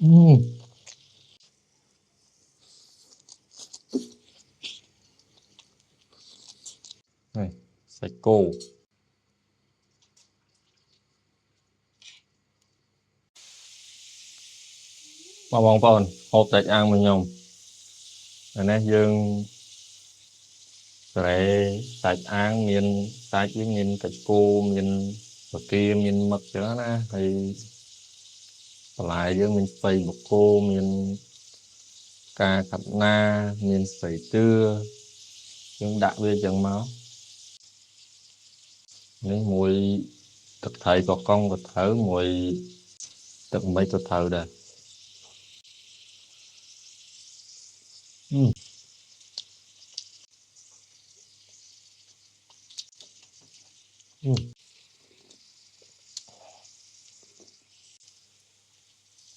Ừ. Này, sạch cô. Bong bòn hộp sạch ăn mình nhung. Rồi nè dương rồi sạch ăn miền sạch với miền sạch cô miền bờ kia miền mực đó nè thì lại dương miền tây bờ cô miền cà cặp na miền sấy trưa dươngដាក់về chẳng máu nên mùi thực thầy có con vật thở mùi thực mấy có thở đây. Ừ. Ừ.